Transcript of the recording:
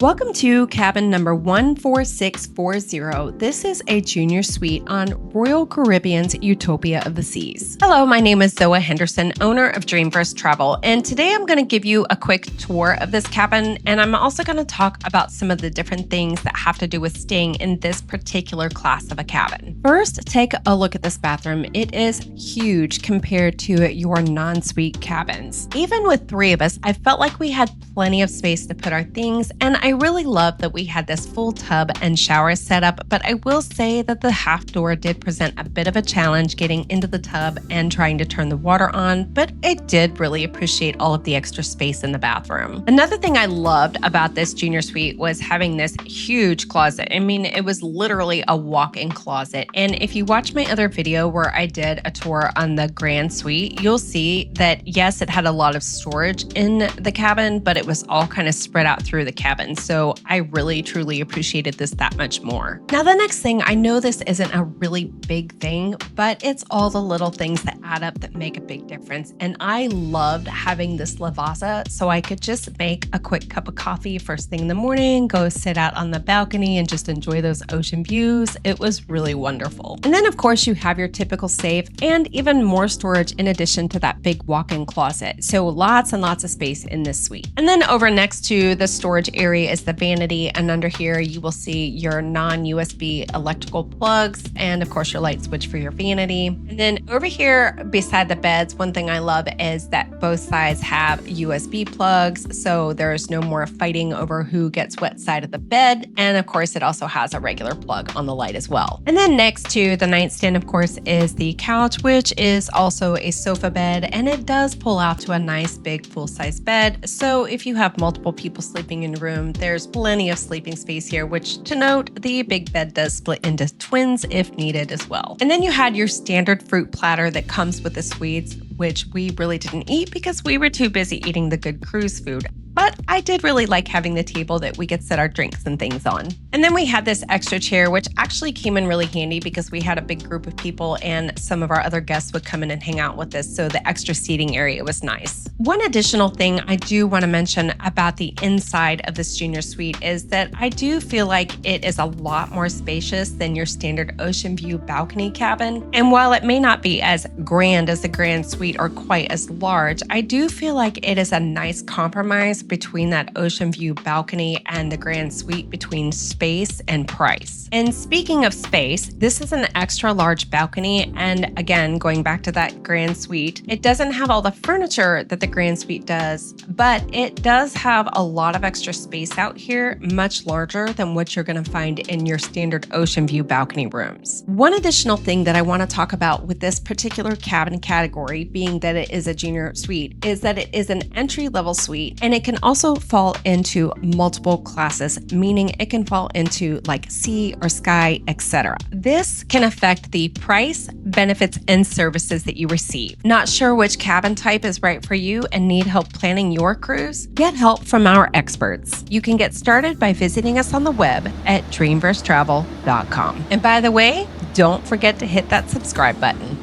Welcome to cabin number 14640. This is a junior suite on Royal Caribbean's Utopia of the Seas. Hello, my name is Zoa Henderson, owner of Dreamverse Travel, and today I'm going to give you a quick tour of this cabin, and I'm also going to talk about some of the different things that have to do with staying in this particular class of a cabin. First, take a look at this bathroom. It is huge compared to your non-suite cabins. Even with three of us, I felt like we had plenty of space to put our things, and I really love that we had this full tub and shower setup, but I will say that the half door did present a bit of a challenge getting into the tub and trying to turn the water on, but I did really appreciate all of the extra space in the bathroom. Another thing I loved about this junior suite was having this huge closet. I mean, it was literally a walk-in closet, and if you watch my other video where I did a tour on the grand suite, you'll see that yes, it had a lot of storage in the cabin, but it was all kind of spread out through the cabin. So I really, truly appreciated this that much more. Now, the next thing, I know this isn't a really big thing, but it's all the little things that add up that make a big difference. And I loved having this lavazza so I could just make a quick cup of coffee first thing in the morning, go sit out on the balcony and just enjoy those ocean views. It was really wonderful. And then of course you have your typical safe and even more storage in addition to that big walk-in closet. So lots and lots of space in this suite. And then over next to the storage area is the vanity, and under here you will see your non-USB electrical plugs and of course your light switch for your vanity. And then over here beside the beds, one thing I love is that both sides have USB plugs, so there's no more fighting over who gets what side of the bed, and of course it also has a regular plug on the light as well. And then next to the nightstand, of course, is the couch, which is also a sofa bed, and it does pull out to a nice big full-size bed, so if you have multiple people sleeping in a room, there's plenty of sleeping space here, which to note, the big bed does split into twins if needed as well. And then you had your standard fruit platter that comes with the suites, which we really didn't eat because we were too busy eating the good cruise food. But I did really like having the table that we could set our drinks and things on. And then we had this extra chair, which actually came in really handy because we had a big group of people and some of our other guests would come in and hang out with us. So the extra seating area was nice. One additional thing I do want to mention about the inside of this junior suite is that I do feel like it is a lot more spacious than your standard ocean view balcony cabin. And while it may not be as grand as the grand suite or quite as large, I do feel like it is a nice compromise between that ocean view balcony and the grand suite between space and price. And speaking of space, this is an extra large balcony, and again, going back to that grand suite, it doesn't have all the furniture that the grand suite does, but it does have a lot of extra space out here, much larger than what you're going to find in your standard ocean view balcony rooms. One additional thing that I want to talk about with this particular cabin category, being that it is a junior suite, is that it is an entry-level suite, and it can also fall into multiple classes, meaning it can fall into like sea or sky, etc. This can affect the price, benefits, and services that you receive. Not sure which cabin type is right for you and need help planning your cruise? Get help from our experts. You can get started by visiting us on the web at dreamversetravel.com. And by the way, don't forget to hit that subscribe button.